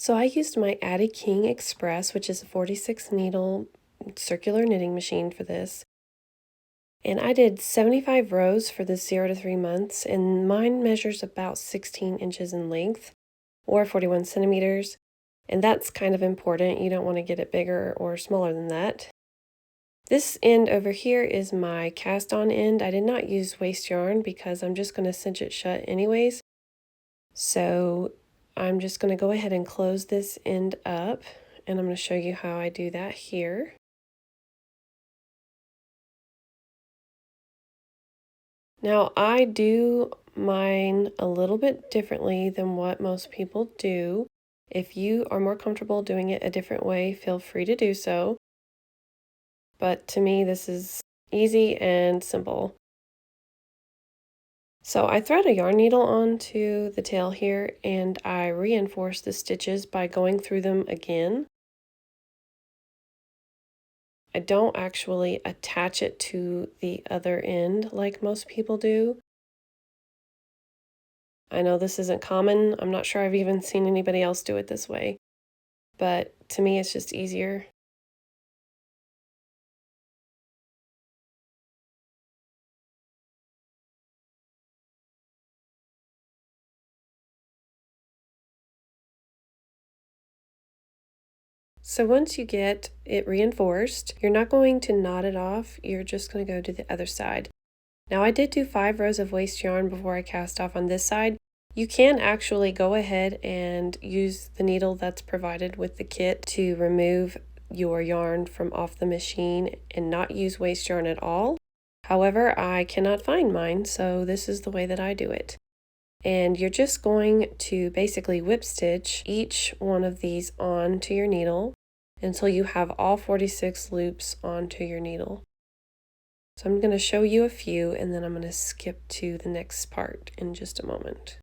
So I used my Addi King Express, which is a 46 needle circular knitting machine for this. And I did 75 rows for the 0 to 3 months, and mine measures about 16 inches in length or 41 centimeters. And that's kind of important. You don't want to get it bigger or smaller than that. This end over here is my cast on end. I did not use waste yarn because I'm just going to cinch it shut anyways. So I'm just going to go ahead and close this end up, and I'm going to show you how I do that here. Now I do mine a little bit differently than what most people do. If you are more comfortable doing it a different way, feel free to do so. But to me, this is easy and simple. So I thread a yarn needle onto the tail here, and I reinforce the stitches by going through them again. I don't actually attach it to the other end like most people do. I know this isn't common. I'm not sure I've even seen anybody else do it this way, but to me it's just easier. So once you get it reinforced, you're not going to knot it off, you're just going to go to the other side. Now I did do 5 rows of waste yarn before I cast off on this side. You can actually go ahead and use the needle that's provided with the kit to remove your yarn from off the machine and not use waste yarn at all. However, I cannot find mine, so this is the way that I do it. And you're just going to basically whip stitch each one of these onto your needle until you have all 46 loops onto your needle. So I'm going to show you a few, and then I'm going to skip to the next part in just a moment.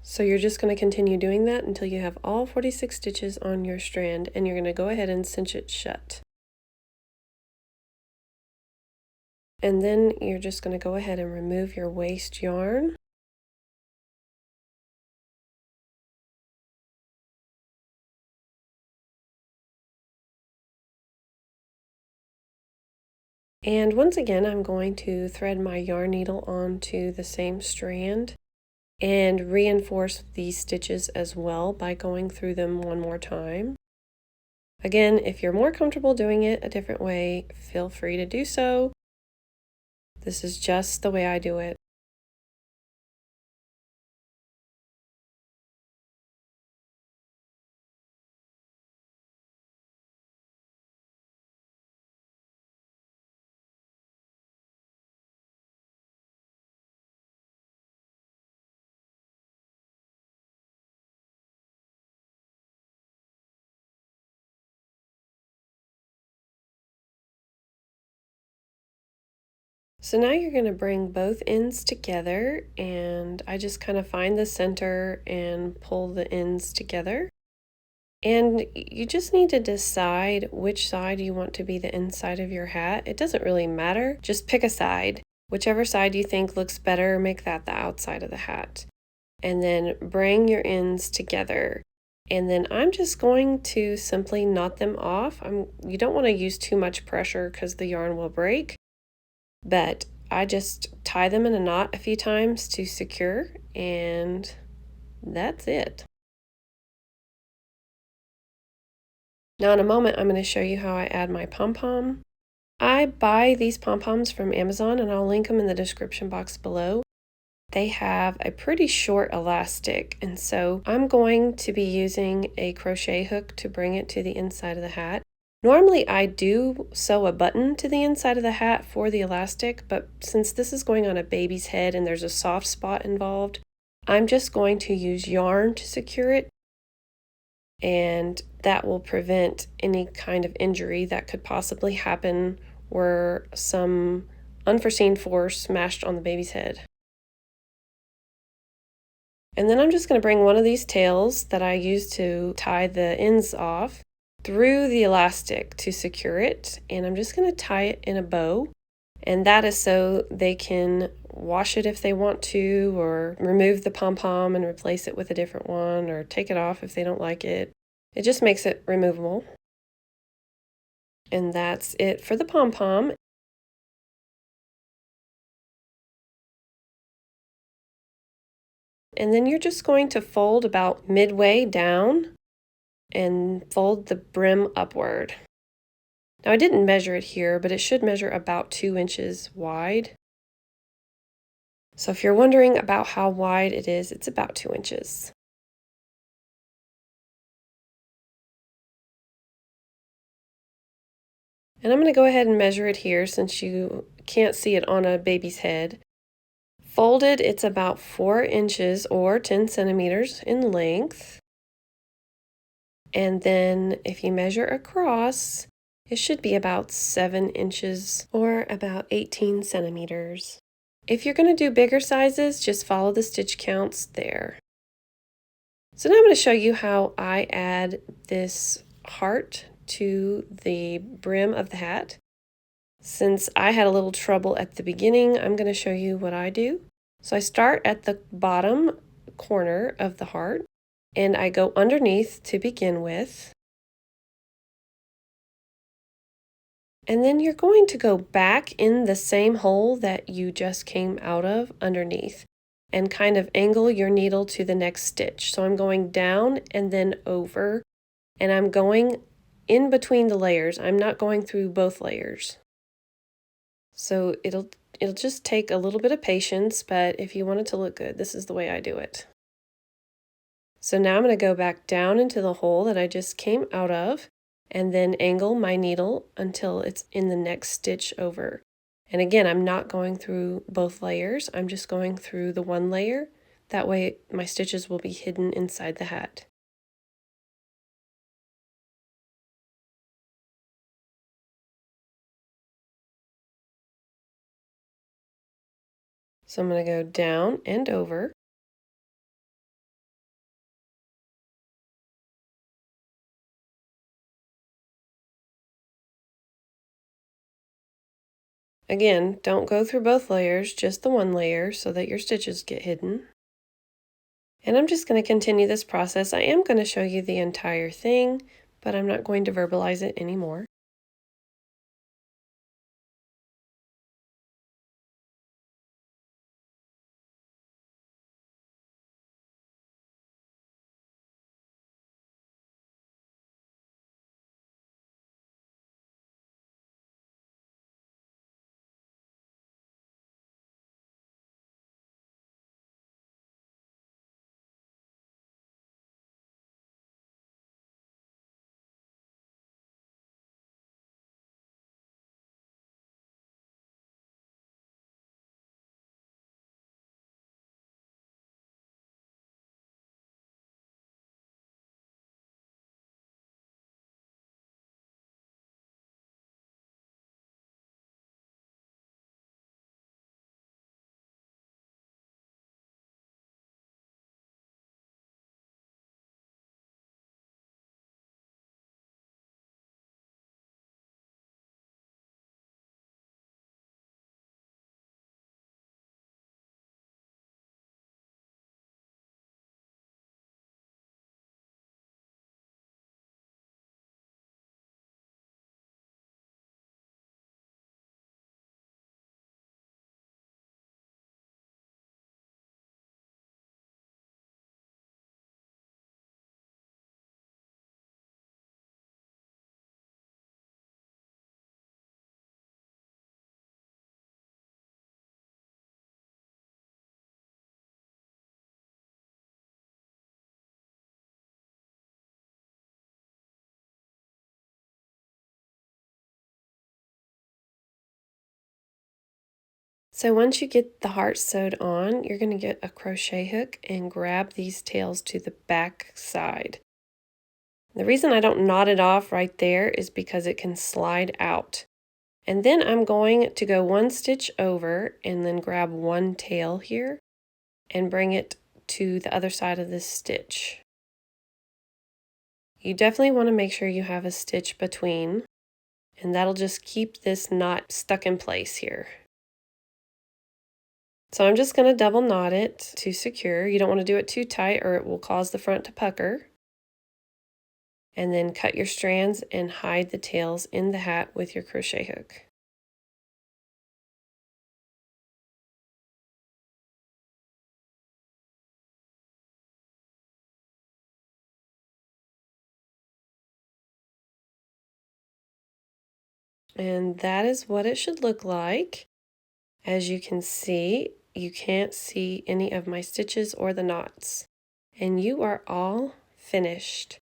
So you're just going to continue doing that until you have all 46 stitches on your strand, and you're going to go ahead and cinch it shut. And then you're just going to go ahead and remove your waste yarn. And once again, I'm going to thread my yarn needle onto the same strand and reinforce these stitches as well by going through them one more time. Again, if you're more comfortable doing it a different way, feel free to do so. This is just the way I do it. So now you're going to bring both ends together, and I just kind of find the center and pull the ends together. And you just need to decide which side you want to be the inside of your hat. It doesn't really matter, just pick a side. Whichever side you think looks better, make that the outside of the hat. And then bring your ends together. And then I'm just going to simply knot them off. You don't want to use too much pressure because the yarn will break. But I just tie them in a knot a few times to secure, and that's it. Now in a moment, I'm going to show you how I add my pom-pom. I buy these pom-poms from Amazon, and I'll link them in the description box below. They have a pretty short elastic, and so I'm going to be using a crochet hook to bring it to the inside of the hat. Normally I do sew a button to the inside of the hat for the elastic, but since this is going on a baby's head and there's a soft spot involved, I'm just going to use yarn to secure it, and that will prevent any kind of injury that could possibly happen where some unforeseen force smashed on the baby's head. And then I'm just going to bring one of these tails that I use to tie the ends off through the elastic to secure it. And I'm just going to tie it in a bow. And that is so they can wash it if they want to, or remove the pom-pom and replace it with a different one, or take it off if they don't like it. It just makes it removable. And that's it for the pom-pom. And then you're just going to fold about midway down and fold the brim upward. Now I didn't measure it here, but it should measure about 2 inches wide. So if you're wondering about how wide it is, it's about 2 inches. And I'm going to go ahead and measure it here since you can't see it on a baby's head. Folded, it's about 4 inches or 10 centimeters in length. And then if you measure across, it should be about 7 inches or about 18 centimeters. If you're going to do bigger sizes, just follow the stitch counts there. So now I'm going to show you how I add this heart to the brim of the hat. Since I had a little trouble at the beginning, I'm going to show you what I do. So I start at the bottom corner of the heart and I go underneath to begin with. And then you're going to go back in the same hole that you just came out of underneath and kind of angle your needle to the next stitch. So I'm going down and then over, and I'm going in between the layers. I'm not going through both layers. So it'll just take a little bit of patience, but if you want it to look good, this is the way I do it. So now I'm going to go back down into the hole that I just came out of and then angle my needle until it's in the next stitch over. And again, I'm not going through both layers. I'm just going through the one layer. That way my stitches will be hidden inside the hat. So I'm going to go down and over. Again, don't go through both layers, just the one layer so that your stitches get hidden. And I'm just going to continue this process. I am going to show you the entire thing, but I'm not going to verbalize it anymore. So once you get the heart sewed on, you're going to get a crochet hook and grab these tails to the back side. The reason I don't knot it off right there is because it can slide out. And then I'm going to go one stitch over and then grab one tail here and bring it to the other side of this stitch. You definitely want to make sure you have a stitch between, and that'll just keep this knot stuck in place here. So I'm just going to double knot it to secure. You don't want to do it too tight or it will cause the front to pucker. And then cut your strands and hide the tails in the hat with your crochet hook. And that is what it should look like. As you can see, you can't see any of my stitches or the knots. And you are all finished.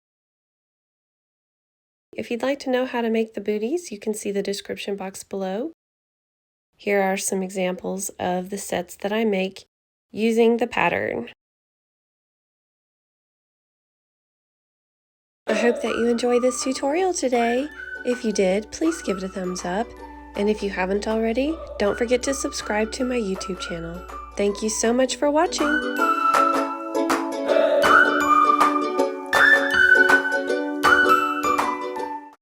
If you'd like to know how to make the booties, you can see the description box below. Here are some examples of the sets that I make using the pattern. I hope that you enjoyed this tutorial today. If you did, please give it a thumbs up. And if you haven't already, don't forget to subscribe to my YouTube channel. Thank you so much for watching.